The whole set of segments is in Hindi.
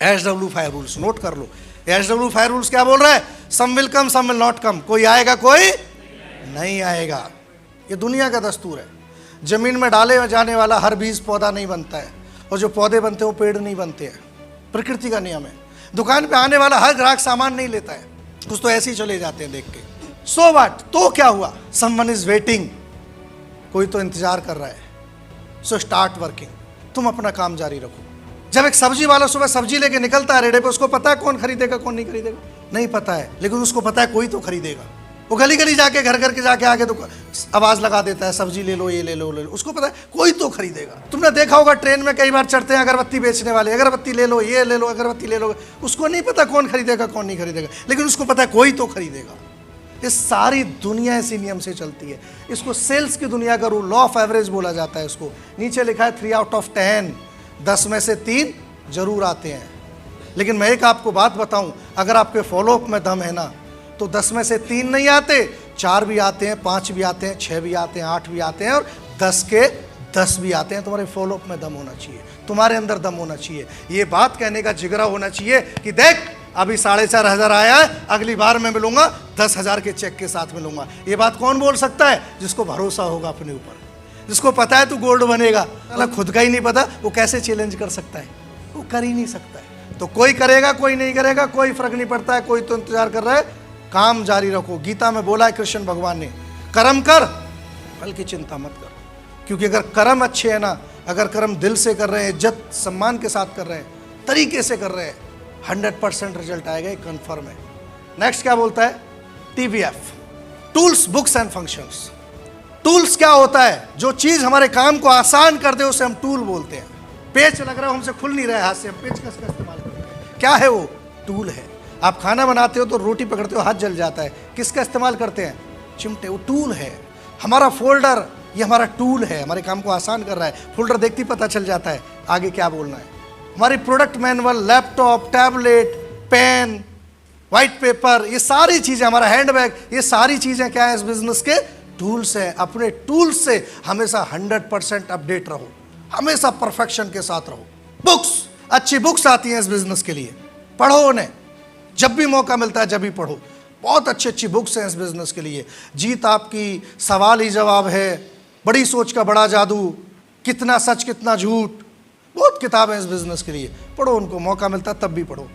HW5 रूल्स नोट कर लो। HW5 रूल्स क्या बोल रहा है? Some will come some will not come, कोई आएगा कोई नहीं आएगा। ये दुनिया का दस्तूर है। जमीन में डाले जाने वाला हर बीज पौधा नहीं बनता है, और जो पौधे बनते हैं वो पेड़ नहीं बनते हैं। प्रकृति का नियम है। दुकान पे आने वाला हर ग्राहक सामान नहीं लेता है, कुछ तो ऐसे ही चले जाते हैं देख के। सो व्हाट, तो क्या हुआ? समवन इज वेटिंग, कोई तो इंतजार कर रहा है। सो स्टार्ट वर्किंग, तुम अपना काम जारी रखो। जब एक सब्जी वाला सुबह सब्जी लेके निकलता है रेडे पे, उसको पता है कौन खरीदेगा कौन नहीं खरीदेगा? नहीं पता है, लेकिन उसको पता है कोई तो खरीदेगा। वो गली गली जाके घर घर के जाके आगे तो आवाज लगा देता है, सब्जी ले लो, ये ले लो, ले लो। उसको पता है कोई तो खरीदेगा। तुमने देखा होगा ट्रेन में कई बार चढ़ते हैं अगरबत्ती बेचने वाले, अगरबत्ती ले लो, ये ले लो, अगरबत्ती ले लो। उसको नहीं पता कौन खरीदेगा कौन नहीं खरीदेगा, लेकिन उसको पता है कोई तो खरीदेगा। इस सारी दुनिया इसी नियम से चलती है। इसको सेल्स की दुनिया का रूल, लॉ ऑफ एवरेज बोला जाता है इसको। नीचे लिखा है 3 आउट ऑफ 10, 10 में से 3 जरूर आते हैं। लेकिन मैं एक आपको बात बताऊं, अगर आपके फॉलोअप में दम है ना, तो 10 में से 3 नहीं आते, 4 भी आते हैं, 5 भी आते हैं, 6 भी आते हैं, 8 भी आते हैं, और 10 के 10 भी आते हैं। तुम्हारे फॉलोअप में दम होना चाहिए, तुम्हारे अंदर दम होना चाहिए। ये बात कहने का जिगरा होना चाहिए कि देख अभी 4,500 आया है, अगली बार मैं मिलूंगा 10,000 के चेक के साथ मिलूंगा। ये बात कौन बोल सकता है? जिसको भरोसा होगा अपने ऊपर, जिसको पता है तू गोल्ड बनेगा। खुद का ही नहीं पता, वो कैसे चैलेंज कर सकता है? वो कर ही नहीं सकता है। तो कोई करेगा कोई नहीं करेगा, कोई फर्क नहीं पड़ता है, कोई तो इंतजार कर रहा है। काम जारी रखो। गीता में बोला है कृष्ण भगवान ने, कर्म कर, फल की चिंता मत कर। क्योंकि अगर कर्म अच्छे है ना, अगर कर्म दिल से कर रहे हैं, इज्जत सम्मान के साथ कर रहे हैं, तरीके से कर रहे हैं, 100% रिजल्ट आएगा, ये कन्फर्म है। नेक्स्ट क्या बोलता है? TBF, tools books and functions. Tools क्या होता है? जो चीज हमारे काम को आसान कर दे उसे हम टूल बोलते हैं। पेच लग रहा है, हमसे खुल नहीं रहा है हाथ से, हम पेच का इस्तेमाल करते हैं। क्या है वो? टूल है। आप खाना बनाते हो तो रोटी पकड़ते हो, हाथ जल जाता है, किसका इस्तेमाल करते हैं? चिमटे। वो टूल है। हमारा फोल्डर, ये हमारा टूल है, हमारे काम को आसान कर रहा है। फोल्डर देखते ही पता चल जाता है आगे क्या बोलना है। हमारी product manual, laptop, tablet, pen, white paper, ये सारी चीज़ें, हमारा हैंडबैग, ये सारी चीज़ें क्या है? इस बिजनेस के टूल्स हैं। अपने टूल्स से हमेशा 100% अपडेट रहो, हमेशा परफेक्शन के साथ रहो। बुक्स, अच्छी बुक्स आती हैं इस बिजनेस के लिए, पढ़ो उन्हें। जब भी मौका मिलता है जब भी पढ़ो। बहुत अच्छी अच्छी बुक्स हैं इस बिजनेस के लिए। जीत आपकी, सवाल ही जवाब है, बड़ी सोच का बड़ा जादू, कितना सच कितना झूठ, बहुत किताबें इस बिजनेस के लिए। पढ़ो उनको, मौका मिलता है तब भी पढ़ो।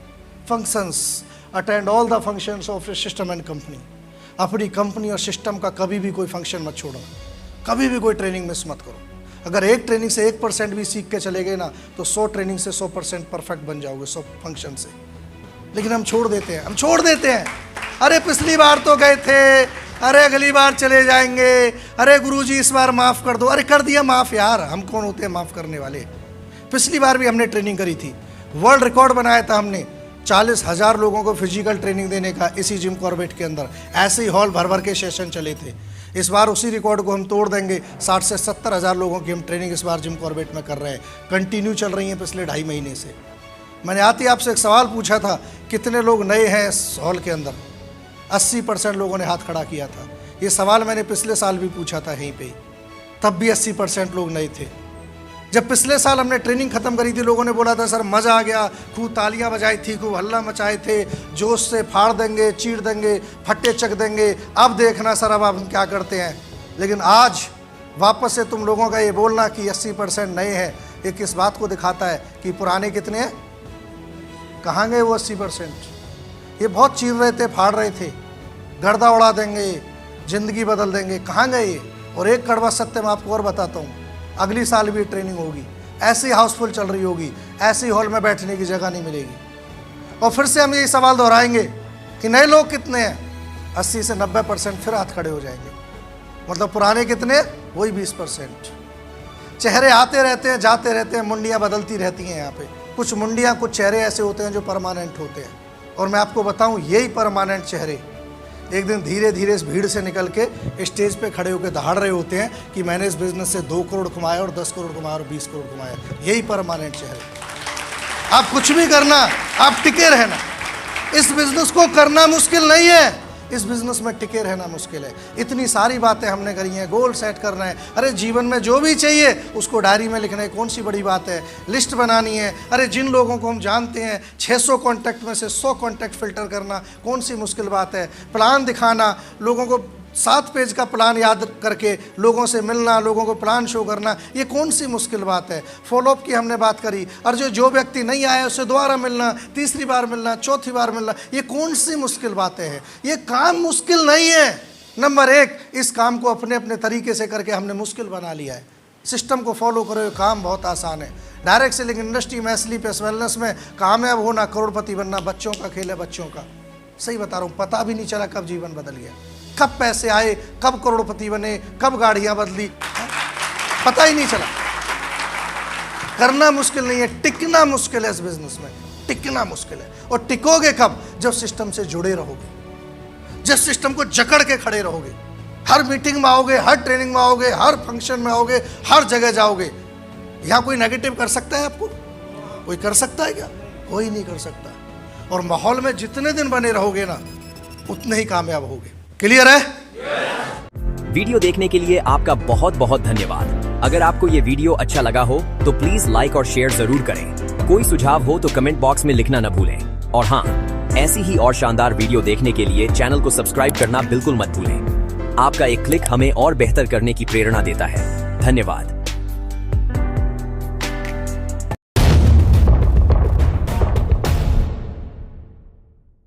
Functions, attend all the functions of your system and company. अपनी कंपनी और सिस्टम का कभी भी कोई फंक्शन मत छोड़ो, कभी भी कोई ट्रेनिंग मिस मत करो। अगर एक ट्रेनिंग से 1% भी सीख के चले गए ना, तो 100 ट्रेनिंग से 100% परफेक्ट बन जाओगे, 100 फंक्शन से। लेकिन हम छोड़ देते हैं, हम छोड़ देते हैं। अरे पिछली बार तो गए थे, अरे अगली बार चले जाएंगे, अरे गुरुजी इस बार माफ़ कर दो। अरे कर दिया माफ़ यार, हम कौन होते हैं माफ़ करने वाले? पिछली बार भी हमने ट्रेनिंग करी थी, वर्ल्ड रिकॉर्ड बनाया था हमने 40,000 लोगों को फिजिकल ट्रेनिंग देने का, इसी जिम कॉर्बेट के अंदर। ऐसे ही हॉल भर भर के सेशन चले थे। इस बार उसी रिकॉर्ड को हम तोड़ देंगे। 60 से 70,000 लोगों की हम ट्रेनिंग इस बार जिम कॉर्बेट में कर रहे हैं, कंटिन्यू चल रही हैं पिछले 2.5 महीने से। मैंने आते ही आपसे एक सवाल पूछा था, कितने लोग नए हैं इस हॉल के अंदर? 80% लोगों ने हाथ खड़ा किया था। ये सवाल मैंने पिछले साल भी पूछा था यहीं पे, तब भी 80% लोग नए थे। जब पिछले साल हमने ट्रेनिंग खत्म करी थी, लोगों ने बोला था सर मज़ा आ गया, खूब तालियां बजाई थी, खूब हल्ला मचाए थे, जोश से फाड़ देंगे, चीर देंगे, फट्टे चक देंगे, अब देखना सर अब हम क्या करते हैं। लेकिन आज वापस से तुम लोगों का ये बोलना कि 80% नए हैं, ये किस बात को दिखाता है कि पुराने कितने हैं? कहाँ गए वो 80%? ये बहुत चीर रहे थे, फाड़ रहे थे, गर्दा उड़ा देंगे, ज़िंदगी बदल देंगे, कहाँ गए ये? और एक कड़वा सत्य मैं आपको और बताता हूँ, अगली साल भी ट्रेनिंग होगी, ऐसी हाउसफुल चल रही होगी, ऐसी हॉल में बैठने की जगह नहीं मिलेगी। और फिर से हम यही सवाल दोहराएंगे कि नए लोग कितने हैं? 80 से 90% फिर हाथ खड़े हो जाएंगे। मतलब पुराने कितने? वही 20%। चेहरे आते रहते हैं, जाते रहते हैं, मुंडियाँ बदलती रहती हैं यहाँ पे। कुछ मुंडियाँ, कुछ चेहरे ऐसे होते हैं जो परमानेंट होते हैं। और मैं आपको बताऊँ, यही परमानेंट चेहरे एक दिन धीरे धीरे इस भीड़ से निकल के स्टेज पे खड़े होकर दहाड़ रहे होते हैं कि मैंने इस बिजनेस से 2 करोड़ कमाया और 10 करोड़ कमाया और 20 करोड़ कमाया। यही परमानेंट चेहरे। आप कुछ भी करना, आप टिके रहना। इस बिजनेस को करना मुश्किल नहीं है, इस बिजनेस में टिके रहना मुश्किल है। इतनी सारी बातें हमने करी हैं, गोल सेट करना है, अरे जीवन में जो भी चाहिए उसको डायरी में लिखना है, कौन सी बड़ी बात है। लिस्ट बनानी है, अरे जिन लोगों को हम जानते हैं 600 कॉन्टैक्ट में से 100 कॉन्टैक्ट फिल्टर करना कौन सी मुश्किल बात है। प्लान दिखाना, लोगों को 7 पेज का प्लान याद करके लोगों से मिलना, लोगों को प्लान शो करना, ये कौन सी मुश्किल बात है। फॉलोअप की हमने बात करी, और जो व्यक्ति नहीं आया उससे दोबारा मिलना, तीसरी बार मिलना, चौथी बार मिलना, ये कौन सी मुश्किल बातें हैं। ये काम मुश्किल नहीं है। नंबर 1, इस काम को अपने अपने तरीके से करके हमने मुश्किल बना लिया है। सिस्टम को फॉलो करो, काम बहुत आसान है। डायरेक्ट सेलिंग इंडस्ट्री में, एसली पे, वेलनेस में कामयाब होना, करोड़पति बनना बच्चों का खेल है, बच्चों का। सही बता रहा हूँ, पता भी नहीं चला कब जीवन बदल गया, कब पैसे आए, कब करोड़पति बने, कब गाड़ियां बदली, पता ही नहीं चला। करना मुश्किल नहीं है, टिकना मुश्किल है। इस बिजनेस में टिकना मुश्किल है। और टिकोगे कब? जब सिस्टम से जुड़े रहोगे, जब सिस्टम को जकड़ के खड़े रहोगे। हर मीटिंग में आओगे, हर ट्रेनिंग में आओगे, हर फंक्शन में आओगे, हर जगह जाओगे। यहां कोई नेगेटिव कर सकता है आपको? कोई कर सकता है क्या? कोई नहीं कर सकता। और माहौल में जितने दिन बने रहोगे ना, उतने ही कामयाब होगे। क्लियर है? वीडियो देखने के लिए आपका बहुत बहुत धन्यवाद। अगर आपको ये वीडियो अच्छा लगा हो तो प्लीज लाइक और शेयर जरूर करें। कोई सुझाव हो तो कमेंट बॉक्स में लिखना न भूलें। और हाँ, ऐसी ही और शानदार वीडियो देखने के लिए चैनल को सब्सक्राइब करना बिल्कुल मत भूलें। आपका एक क्लिक हमें और बेहतर करने की प्रेरणा देता है। धन्यवाद।